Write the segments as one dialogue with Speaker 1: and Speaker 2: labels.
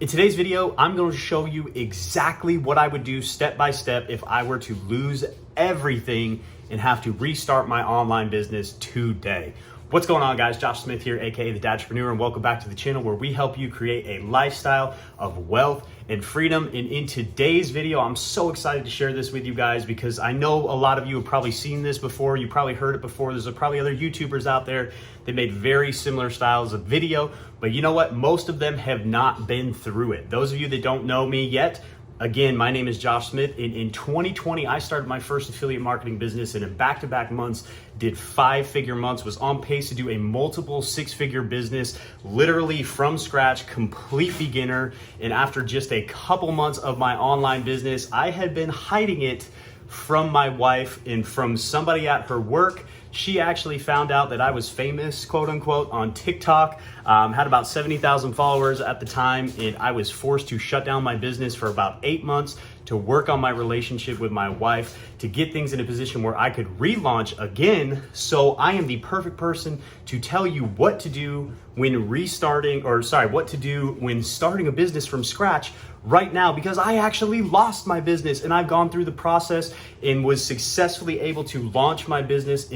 Speaker 1: In today's video, I'm going to show you exactly what I would do step by step if I were to lose everything and have to restart my online business today. What's going on, guys? Josh Smith here, aka the Dad Entrepreneur, and welcome back to the channel where we help you create a lifestyle of wealth and freedom. And in today's video, I'm so excited to share this with you guys because I know a lot of you have probably seen this before. You probably heard it before. There's probably other YouTubers out there that made very similar styles of video, but you know what? Most of them have not been through it. Those of you that don't know me yet, again, my name is Josh Smith. In 2020, I started my first affiliate marketing business, and in back-to-back months, did 5-figure months, was on pace to do a multiple 6-figure business, literally from scratch, complete beginner. And after just a couple months of my online business, I had been hiding it from my wife and from somebody at her work. She actually found out that I was famous, quote unquote, on TikTok. Had about 70,000 followers at the time, and I was forced to shut down my business for about 8 months to work on my relationship with my wife, to get things in a position where I could relaunch again. So I am the perfect person to tell you what to do when what to do when starting a business from scratch right now, because I actually lost my business and I've gone through the process and was successfully able to relaunch my business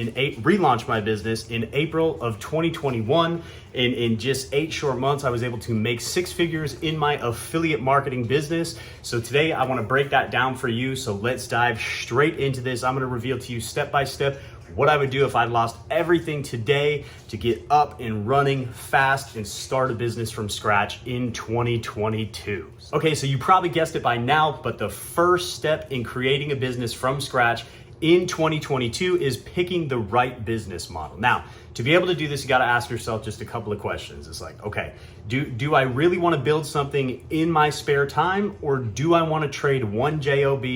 Speaker 1: in April of 2021. In just 8 short months, I was able to make 6 figures in my affiliate marketing business. So today I want to break that down for you. So let's dive straight into this. I'm going to reveal to you step by step what I would do if I lost everything today to get up and running fast and start a business from scratch in 2022. Okay, so you probably guessed it by now, but the first step in creating a business from scratch in 2022 is picking the right business model. Now, to be able to do this, you got to ask yourself just a couple of questions. It's like, okay, do I really want to build something in my spare time, or do I want to trade one job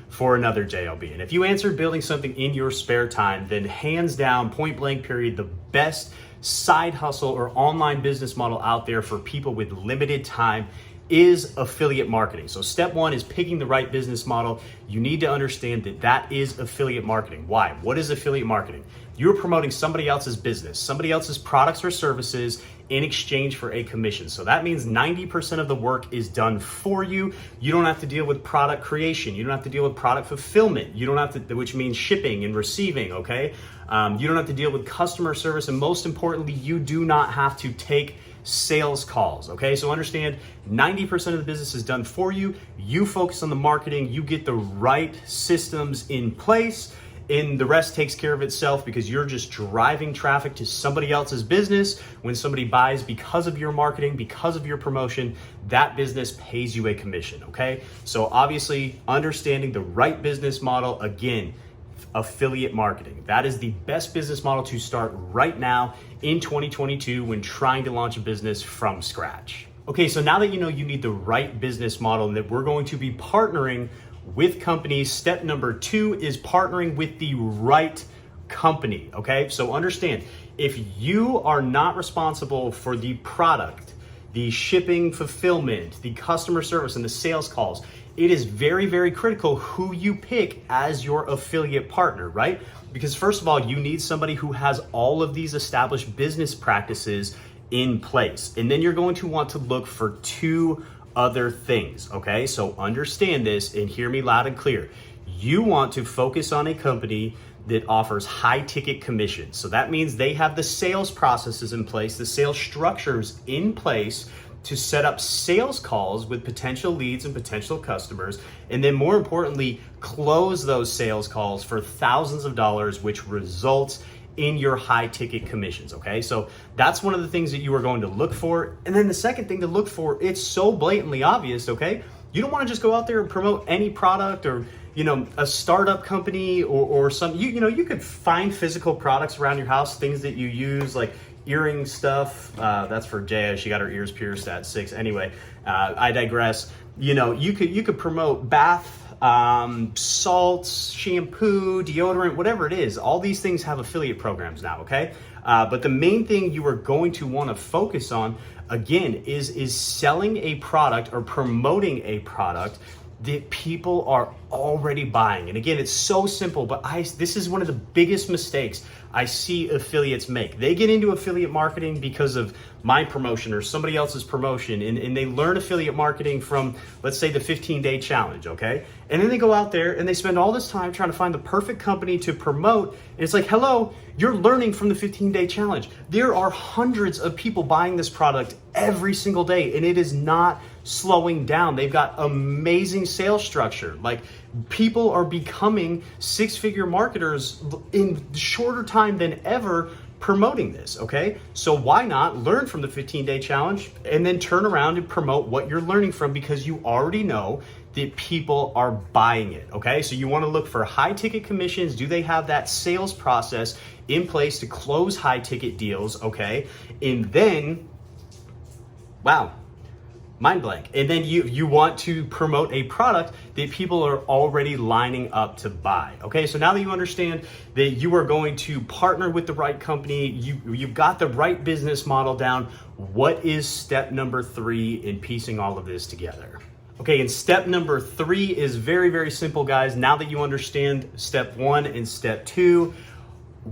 Speaker 1: for another job? And if you answered building something in your spare time, then hands down, point blank period, the best side hustle or online business model out there for people with limited time is affiliate marketing. So step one is picking the right business model. You need to understand that that is affiliate marketing. Why? What is affiliate marketing? You're promoting somebody else's business, somebody else's products or services in exchange for a commission. So that means 90% of the work is done for you. You don't have to deal with product creation. You don't have to deal with product fulfillment. You don't have to, which means shipping and receiving, okay? You don't have to deal with customer service. And most importantly, you do not have to take sales calls, okay? So understand 90% of the business is done for you. You focus on the marketing, you get the right systems in place, and the rest takes care of itself because you're just driving traffic to somebody else's business. When somebody buys because of your marketing, because of your promotion, that business pays you a commission, okay? So obviously understanding the right business model, again, affiliate marketing. That is the best business model to start right now in 2022 when trying to launch a business from scratch. Okay, so now that you know you need the right business model and that we're going to be partnering with companies, step number 2 is partnering with the right company, okay? So understand, if you are not responsible for the product, the shipping, fulfillment, the customer service, and the sales calls, it is very, very critical who you pick as your affiliate partner, right? Because first of all, you need somebody who has all of these established business practices in place. And then you're going to want to look for 2 other things, okay? So understand this and hear me loud and clear. You want to focus on a company that offers high ticket commissions. So that means they have the sales processes in place, the sales structures in place to set up sales calls with potential leads and potential customers, and then more importantly, close those sales calls for thousands of dollars, which results in your high ticket commissions, okay? So that's one of the things that you are going to look for. And then the second thing to look for, it's so blatantly obvious, okay? You don't wanna just go out there and promote any product or a startup company or some, you could find physical products around your house, things that you use, like earring stuff. That's for Jaya. She got her ears pierced at 6. Anyway, I digress. You could promote bath salts, shampoo, deodorant, whatever it is. All these things have affiliate programs now, okay? But the main thing you are going to want to focus on, again, is selling a product or promoting a product that people are already buying. And again, it's so simple, but this is one of the biggest mistakes I see affiliates make. They get into affiliate marketing because of my promotion or somebody else's promotion, and they learn affiliate marketing from, let's say, the 15-day challenge, okay? And then they go out there and they spend all this time trying to find the perfect company to promote, and it's like, hello, you're learning from the 15-day challenge. There are hundreds of people buying this product every single day, and it is not slowing down. They've got amazing sales structure. Like, people are becoming six-figure marketers in shorter time than ever promoting this, okay? So why not learn from the 15-day challenge and then turn around and promote what you're learning from, because you already know that people are buying it, okay? So you wanna look for high ticket commissions. Do they have that sales process in place to close high ticket deals, okay? And then, wow, mind blank. And then you want to promote a product that people are already lining up to buy. Okay, so now that you understand that you are going to partner with the right company, you've got the right business model down, what is step number 3 in piecing all of this together? Okay, and step number 3 is very, very simple, guys. Now that you understand step 1 and step 2,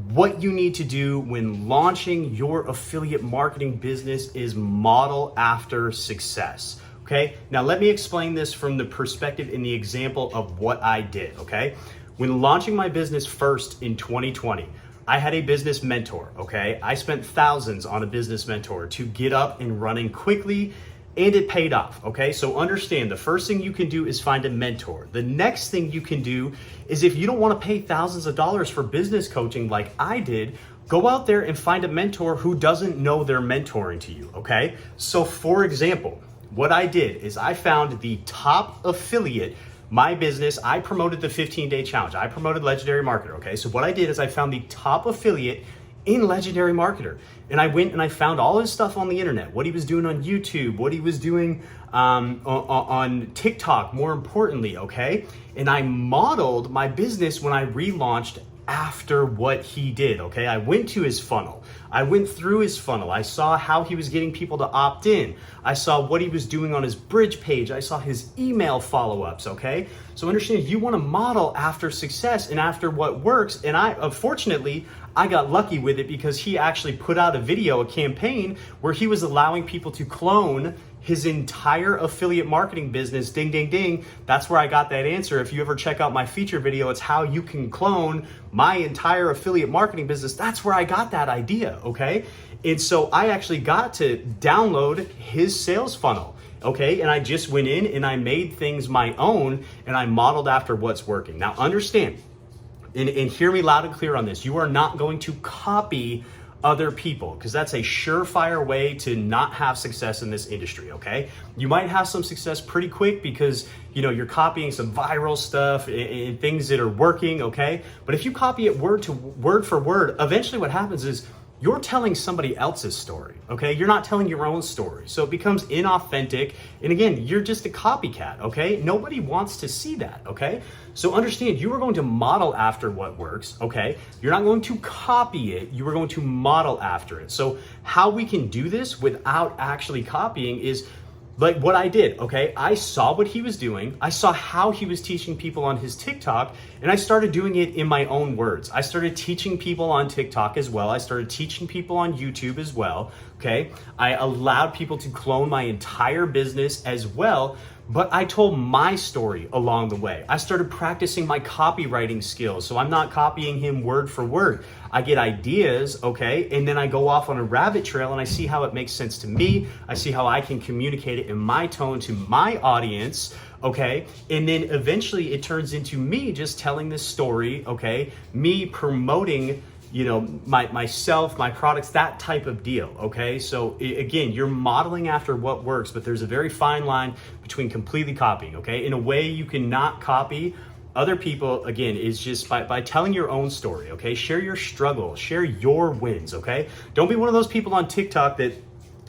Speaker 1: what you need to do when launching your affiliate marketing business is model after success. Okay, now let me explain this from the perspective in the example of what I did. Okay, when launching my business first in 2020, I had a business mentor. Okay, I spent thousands on a business mentor to get up and running quickly, and it paid off. Okay, so understand, the first thing you can do is find a mentor. The next thing you can do is, if you don't want to pay thousands of dollars for business coaching like I did, go out there and find a mentor who doesn't know they're mentoring to you. Okay, so for example, what I did is I found the top affiliate. My business, I promoted the 15-day challenge. I promoted Legendary Marketer. Okay, so what I did is I found the top affiliate in Legendary Marketer. And I went and I found all his stuff on the internet, what he was doing on YouTube, what he was doing on TikTok, more importantly, okay? And I modeled my business when I relaunched after what he did, okay? I went to his funnel. I went through his funnel. I saw how he was getting people to opt in. I saw what he was doing on his bridge page. I saw his email follow-ups, okay? So understand, you want to model after success and after what works. And unfortunately, I got lucky with it, because he actually put out a video, a campaign, where he was allowing people to clone his entire affiliate marketing business. Ding, ding, ding. That's where I got that answer. If you ever check out my feature video, it's how you can clone my entire affiliate marketing business. That's where I got that idea, okay? And so I actually got to download his sales funnel, okay? And I just went in and I made things my own, and I modeled after what's working. Now understand, and hear me loud and clear on this, you are not going to copy other people, because that's a surefire way to not have success in this industry, okay? You might have some success pretty quick because, you know, you're copying some viral stuff and things that are working, okay? But if you copy it word for word, eventually what happens is you're telling somebody else's story, okay? You're not telling your own story. So it becomes inauthentic. And again, you're just a copycat, okay? Nobody wants to see that, okay? So understand, you are going to model after what works, okay? You're not going to copy it. You are going to model after it. So how we can do this without actually copying is like what I did, okay? I saw what he was doing. I saw how he was teaching people on his TikTok, and I started doing it in my own words. I started teaching people on TikTok as well. I started teaching people on YouTube as well, okay? I allowed people to clone my entire business as well, but I told my story along the way. I started practicing my copywriting skills, so I'm not copying him word for word. I get ideas, okay, and then I go off on a rabbit trail and I see how it makes sense to me. I see how I can communicate it in my tone to my audience, okay? And then eventually it turns into me just telling this story, okay? Me promoting, you know, myself, my products, that type of deal, okay? So again, you're modeling after what works, but there's a very fine line between completely copying, okay? In a way you cannot copy other people, again, is just by telling your own story, okay? Share your struggle, share your wins, okay? Don't be one of those people on TikTok that,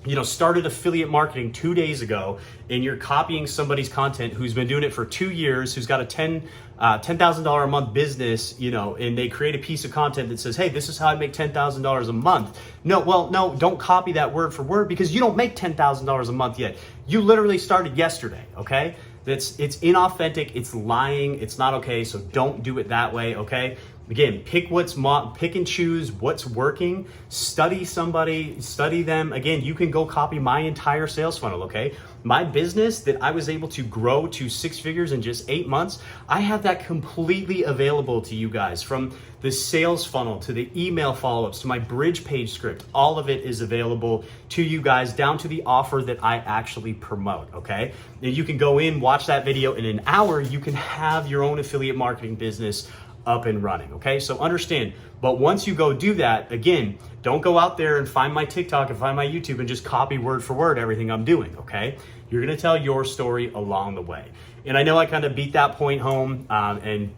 Speaker 1: you know, started affiliate marketing 2 days ago and you're copying somebody's content who's been doing it for 2 years, who's got a $10,000 a month business, you know, and they create a piece of content that says, hey, this is how I make $10,000 a month. No, don't copy that word for word, because you don't make $10,000 a month yet. You literally started yesterday, okay? it's inauthentic, it's lying, it's not okay. So don't do it that way, okay? Again, pick and choose what's working. Study somebody, study them. Again, you can go copy my entire sales funnel, okay? My business that I was able to grow to 6 figures in just 8 months, I have that completely available to you guys, from the sales funnel to the email follow-ups to my bridge page script. All of it is available to you guys, down to the offer that I actually promote, okay? And you can go in, watch that video. In an hour, you can have your own affiliate marketing business up and running, okay? So understand, but once you go do that, again, don't go out there and find my TikTok and find my YouTube and just copy word for word everything I'm doing, okay? You're gonna tell your story along the way. And I know I kind of beat that point home, and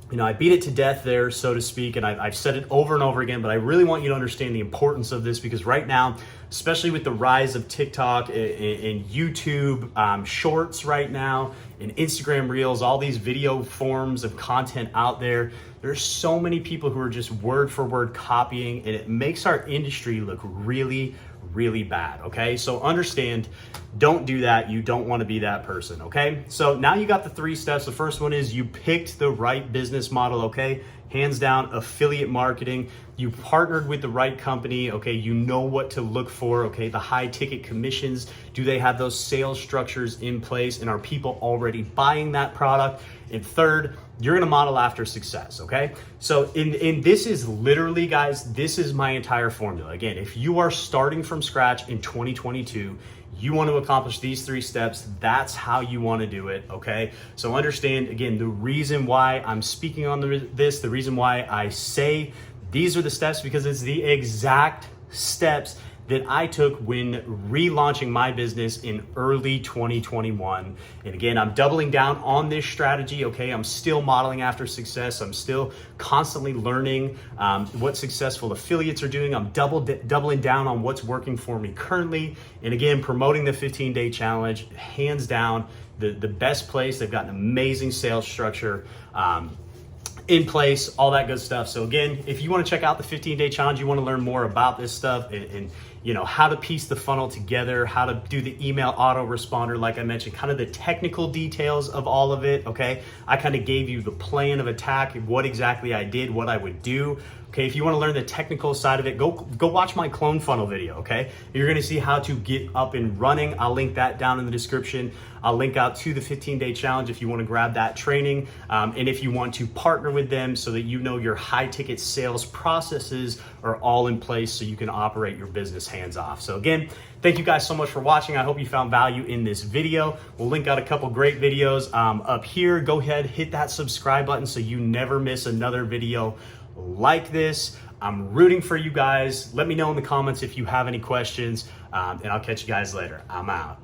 Speaker 1: you know, I beat it to death there, so to speak, and I've said it over and over again, but I really want you to understand the importance of this, because right now, especially with the rise of TikTok and YouTube shorts right now, and Instagram Reels, all these video forms of content out there, there's so many people who are just word for word copying, and it makes our industry look really, really bad, okay? So understand, don't do that. You don't want to be that person, okay? So now you got the 3 steps. The first one is you picked the right business model, okay? Hands down, affiliate marketing. You partnered with the right company, okay? You know what to look for, okay? The high ticket commissions, do they have those sales structures in place, and are people already buying that product? And third, you're gonna model after success, okay? So in this is literally, guys, this is my entire formula. Again, if you are starting from scratch in 2022, you want to accomplish these 3 steps, that's how you want to do it, okay? So understand, again, the reason why I'm speaking on this, the reason why I say these are the steps, because it's the exact steps that I took when relaunching my business in early 2021. And again, I'm doubling down on this strategy, okay? I'm still modeling after success. I'm still constantly learning what successful affiliates are doing. I'm doubling down on what's working for me currently. And again, promoting the 15-day challenge, hands down, the best place. They've got an amazing sales structure in place, all that good stuff. So again, if you want to check out the 15-day challenge, you want to learn more about this stuff and you know, how to piece the funnel together, how to do the email autoresponder, like I mentioned, kind of the technical details of all of it, okay? I kind of gave you the plan of attack, what exactly I did, what I would do. Okay, if you want to learn the technical side of it, go watch my clone funnel video, okay? You're gonna see how to get up and running. I'll link that down in the description. I'll link out to the 15-day challenge if you want to grab that training. And if you want to partner with them so that you know your high ticket sales processes are all in place so you can operate your business hands off. So again, thank you guys so much for watching. I hope you found value in this video. We'll link out a couple great videos up here. Go ahead, hit that subscribe button so you never miss another video like this. I'm rooting for you guys. Let me know in the comments if you have any questions, and I'll catch you guys later. I'm out.